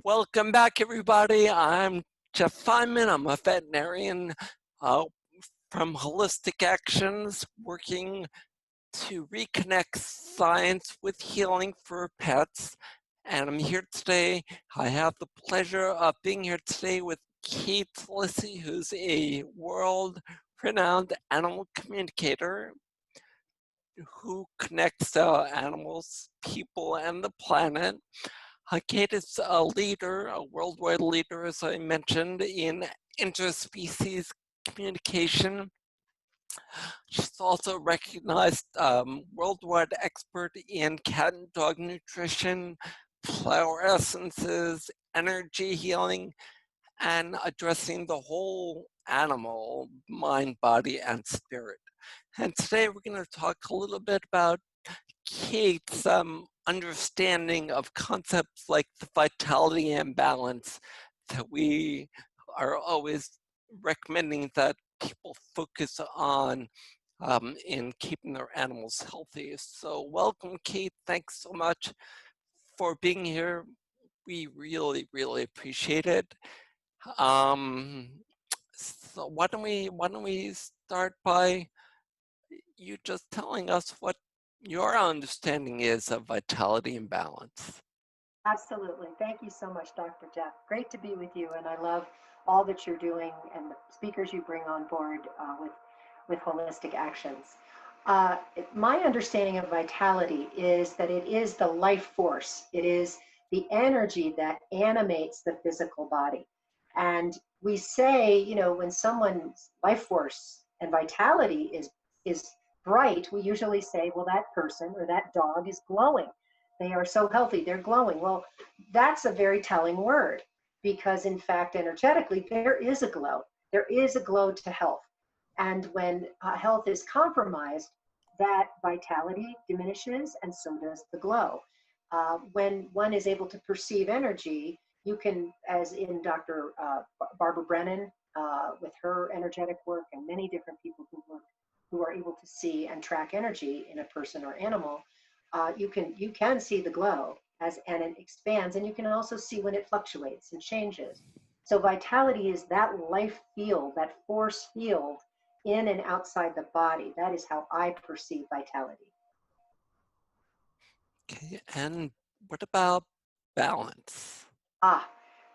Welcome back, everybody. I'm Jeff Feinman. I'm a veterinarian uh, from Holistic Actions, working to reconnect science with healing for pets. And I'm here today. I have the pleasure of being here today with Kate Solisti, who's a world-renowned animal communicator who connects animals, people, and the planet. Kate is a leader, a worldwide leader, as I mentioned, in interspecies communication. She's also a recognized worldwide expert in cat and dog nutrition, flower essences, energy healing, and addressing the whole animal, mind, body, and spirit. And today we're going to talk a little bit about Kate's understanding of concepts like the vitality and balance that we are always recommending that people focus on in keeping their animals healthy. So welcome, Kate. Thanks so much for being here. We really, really appreciate it. So why don't we start by you just telling us what your understanding is of vitality and balance. Absolutely. Thank you so much, Dr. Jeff. Great to be with you, and I love all that you're doing and the speakers you bring on board with Holistic Actions. My understanding of vitality is that it is the life force. It is the energy that animates the physical body. And we say, when someone's life force and vitality is bright, we usually say, well, that person or that dog is glowing. They are so healthy, they're glowing. Well, that's a very telling word because, in fact, energetically, there is a glow. There is a glow to health. And when health is compromised, that vitality diminishes, and so does the glow. When one is able to perceive energy, you can, as in Dr. Barbara Brennan, with her energetic work, and many different people who are able to see and track energy in a person or animal, you can see the glow and it expands, and you can also see when it fluctuates and changes. So vitality is that life field, that force field in and outside the body. That is how I perceive vitality. Okay, and what about balance? Ah,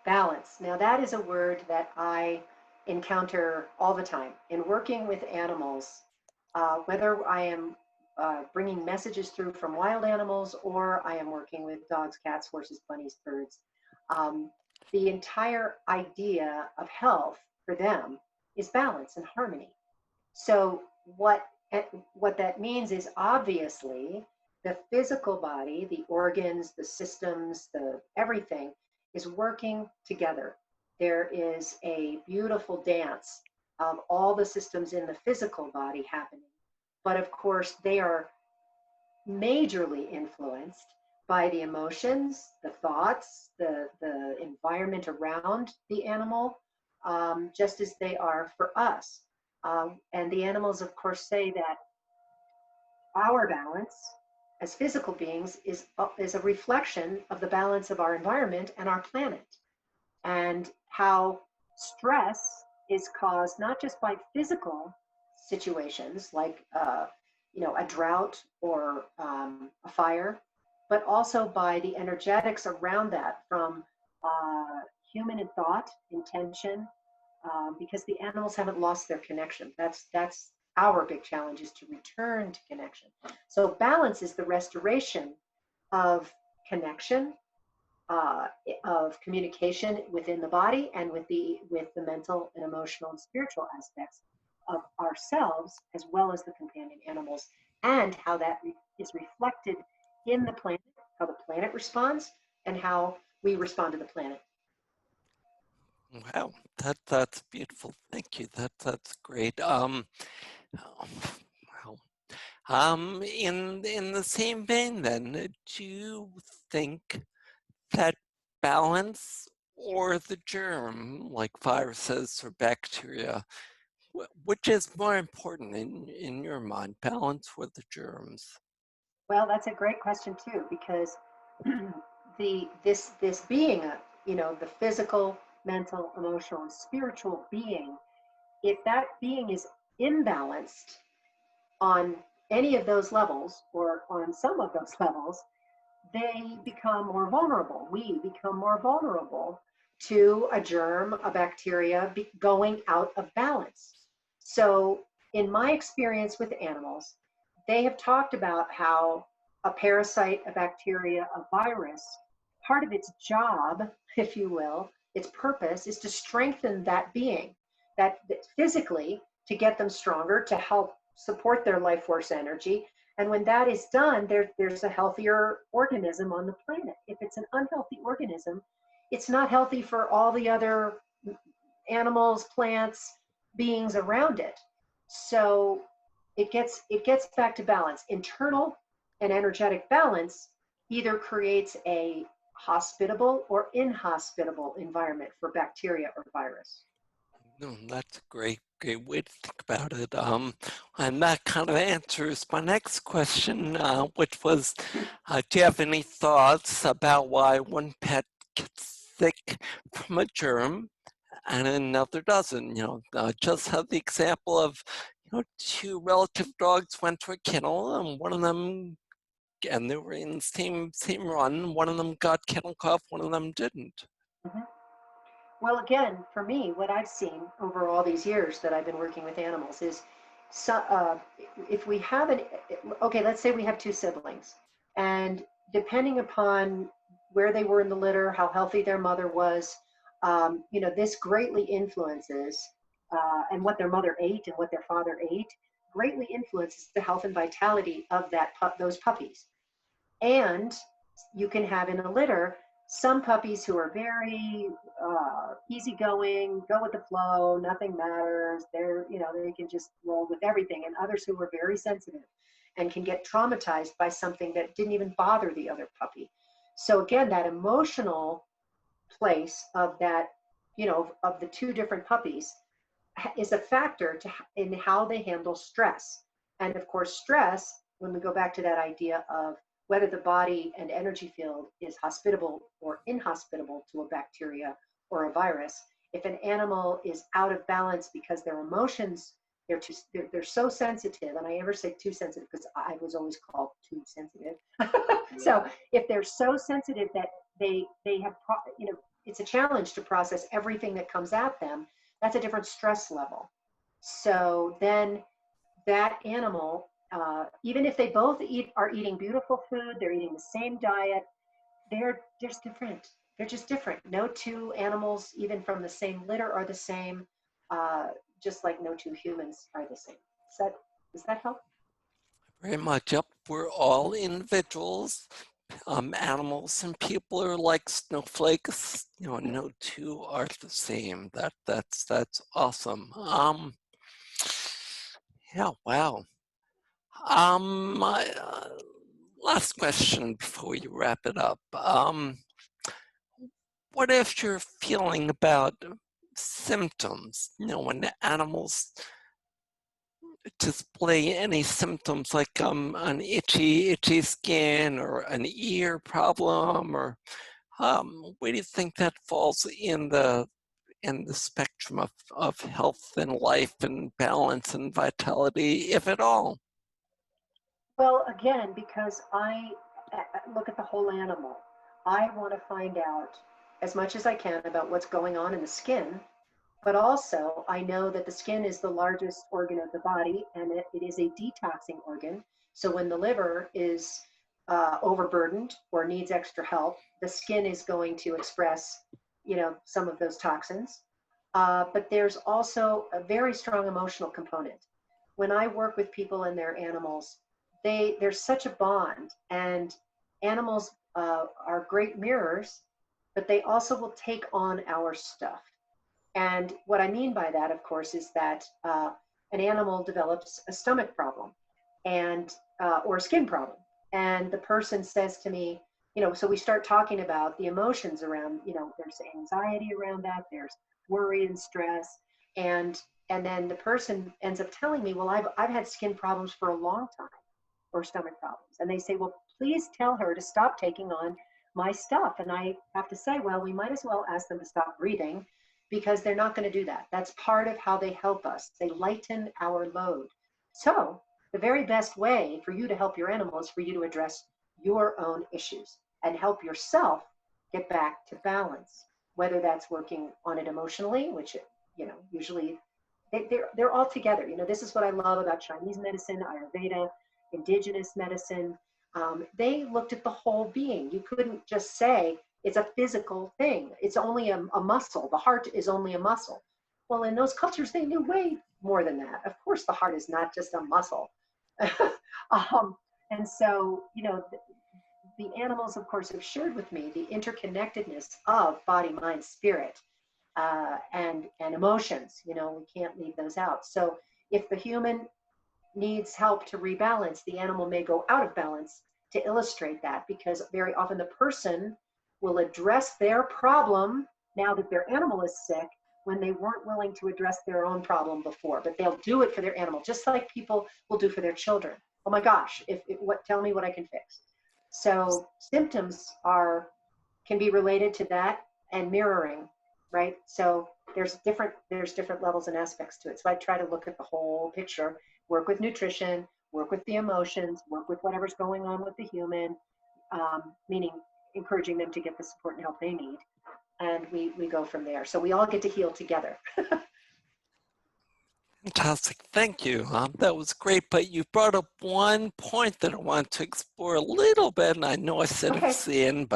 balance. Now that is a word that I encounter all the time in working with animals, whether I am bringing messages through from wild animals or I am working with dogs, cats, horses, bunnies, birds. Um, the entire idea of health for them is balance and harmony. So what that means is obviously the physical body, the organs, the systems, the everything is working together. There is a beautiful dance of all the systems in the physical body happening. But of course, they are majorly influenced by the emotions, the thoughts, the environment around the animal, just as they are for us. And the animals, of course, say that our balance as physical beings is a reflection of the balance of our environment and our planet, and how stress is caused not just by physical situations like a drought or a fire, but also by the energetics around that from human thought, intention, because the animals haven't lost their connection. That's our big challenge, is to return to connection. So balance is the restoration of connection, uh, of communication within the body and with the mental and emotional and spiritual aspects of ourselves, as well as the companion animals, and how that is reflected in the planet, how the planet responds, and how we respond to the planet. Wow, that's beautiful. Thank you. That's great. Oh, wow. In the same vein, then, do you think that balance or the germ, like viruses or bacteria, which is more important in your mind, balance or the germs? Well, that's a great question too, because this being a, the physical, mental, emotional, and spiritual being, if that being is imbalanced on any of those levels or on some of those levels, they become more vulnerable. We become more vulnerable to a germ, a bacteria going out of balance. So, in my experience with animals, they have talked about how a parasite, a bacteria, a virus, part of its job, if you will, its purpose is to strengthen that being, that physically to get them stronger, to help support their life force energy. And when that is done, there's a healthier organism on the planet. If it's an unhealthy organism, it's not healthy for all the other animals, plants, beings around it. So it gets back to balance. Internal and energetic balance either creates a hospitable or inhospitable environment for bacteria or virus. No, that's a great way to think about it. And that kind of answers my next question, which was, do you have any thoughts about why one pet gets sick from a germ and another doesn't? Just have the example of, two relative dogs went to a kennel, and one of them, and they were in the same run. One of them got kennel cough, one of them didn't. Mhm. Well, again, for me, what I've seen over all these years that I've been working with animals is, so, if we have okay, let's say we have two siblings, and depending upon where they were in the litter, how healthy their mother was, this greatly influences, and what their mother ate and what their father ate greatly influences the health and vitality of those puppies. And you can have in a litter some puppies who are very easygoing, go with the flow, nothing matters. They can just roll with everything, and others who are very sensitive and can get traumatized by something that didn't even bother the other puppy. So again, that emotional place of that, of the two different puppies is a factor in how they handle stress. And of course, stress, when we go back to that idea of whether the body and energy field is hospitable or inhospitable to a bacteria or a virus, if an animal is out of balance because their emotions, they're so sensitive, and I never say too sensitive because I was always called too sensitive. So if they're so sensitive that they have, it's a challenge to process everything that comes at them, that's a different stress level. So then that animal, even if they both are eating beautiful food, they're eating the same diet, they're just different. They're just different. No two animals, even from the same litter, are the same, just like no two humans are the same. Does that help? Very much. Yep, we're all individuals. Animals and people are like snowflakes. No two are the same. That's awesome. Yeah, wow. My last question before you wrap it up. What if you're feeling about symptoms? When animals display any symptoms like an itchy skin or an ear problem, or where do you think that falls in the spectrum of health and life and balance and vitality, if at all? Well, again, because I look at the whole animal, I want to find out as much as I can about what's going on in the skin, but also I know that the skin is the largest organ of the body, and it is a detoxing organ. So when the liver is overburdened or needs extra help, the skin is going to express, some of those toxins. But there's also a very strong emotional component. When I work with people and their animals, there's such a bond, and animals are great mirrors, but they also will take on our stuff. And what I mean by that, of course, is that an animal develops a stomach problem and or a skin problem. And the person says to me, so we start talking about the emotions around, there's anxiety around that, there's worry and stress. And then the person ends up telling me, well, I've had skin problems for a long time, or stomach problems. And they say, well, please tell her to stop taking on my stuff. And I have to say, well, we might as well ask them to stop breathing, because they're not going to do that. That's part of how they help us. They lighten our load. So the very best way for you to help your animal is for you to address your own issues and help yourself get back to balance, whether that's working on it emotionally, which, usually they're all together. This is what I love about Chinese medicine, Ayurveda, indigenous medicine. They looked at the whole being. You couldn't just say it's a physical thing. It's only a muscle. The heart is only a muscle. Well, in those cultures, they knew way more than that. Of course, the heart is not just a muscle. And so, the animals, of course, have shared with me the interconnectedness of body, mind, spirit, and emotions. We can't leave those out. So if the human needs help to rebalance, the animal may go out of balance, to illustrate that, because very often the person will address their problem now that their animal is sick, when they weren't willing to address their own problem before. But they'll do it for their animal, just like people will do for their children. Oh my gosh, tell me what I can fix. So symptoms can be related to that, and mirroring, right? So there's different levels and aspects to it. So I try to look at the whole picture, work with nutrition, work with the emotions, work with whatever's going on with the human, meaning encouraging them to get the support and help they need. And we go from there. So we all get to heal together. Fantastic. Thank you. That was great. But you brought up one point that I want to explore a little bit. And I know I said Okay. it's the end,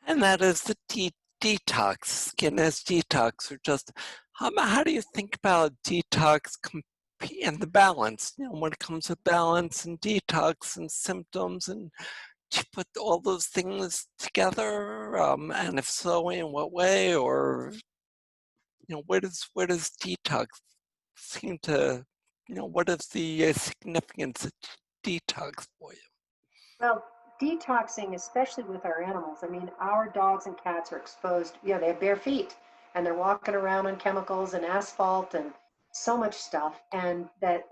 and that is the detox, skin as detox, or just how do you think about detox and the balance? When it comes to balance and detox and symptoms, and to put all those things together, and if so, in what way, or where does detox seem to, what is the significance of detox for you? Well, detoxing, especially with our animals, I mean, our dogs and cats are exposed, they have bare feet, and they're walking around on chemicals and asphalt and so much stuff, and they're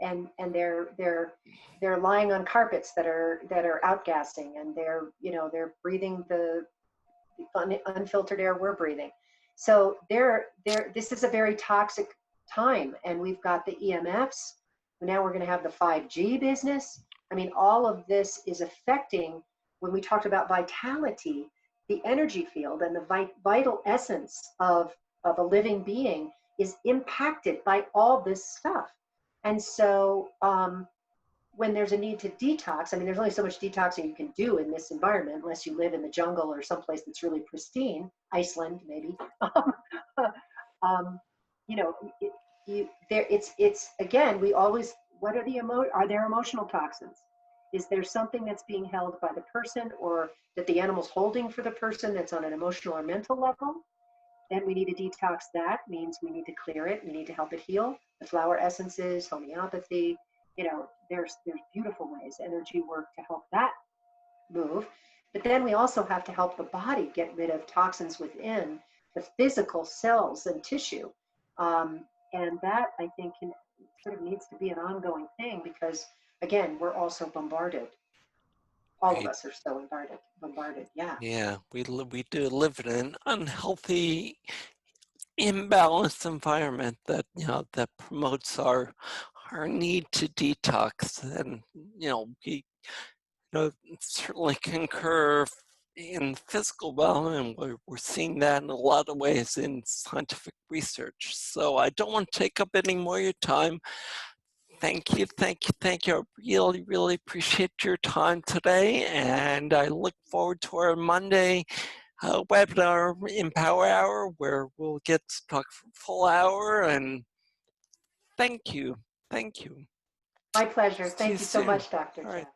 lying on carpets that are outgassing, and they're breathing the unfiltered air we're breathing. So this is a very toxic time, and we've got the EMFs. Now we're going to have the 5G business. I mean, all of this is affecting, when we talked about vitality, the energy field and the vital essence of a living being is impacted by all this stuff. And so when there's a need to detox, I mean, there's only so much detoxing you can do in this environment, unless you live in the jungle or someplace that's really pristine, Iceland maybe. It's again, we always, what are are there emotional toxins? Is there something that's being held by the person, or that the animal's holding for the person, that's on an emotional or mental level? Then we need to detox. That means we need to clear it. We need to help it heal. The flower essences, homeopathy, there's beautiful ways, energy work, to help that move. But then we also have to help the body get rid of toxins within the physical cells and tissue. And that, I think, sort of needs to be an ongoing thing, because again, we're also bombarded. All of Right. us are so bombarded. Yeah. Yeah, we do live in an unhealthy, imbalanced environment that that promotes our need to detox, and we certainly concur in physical wellness. We're seeing that in a lot of ways in scientific research. So I don't want to take up any more of your time. Thank you, thank you, thank you. I really, really appreciate your time today, and I look forward to our Monday webinar, Empower Hour, where we'll get to talk for a full hour. And thank you, thank you. My pleasure. See you Thank you so soon. much, Dr. All right. Jeff.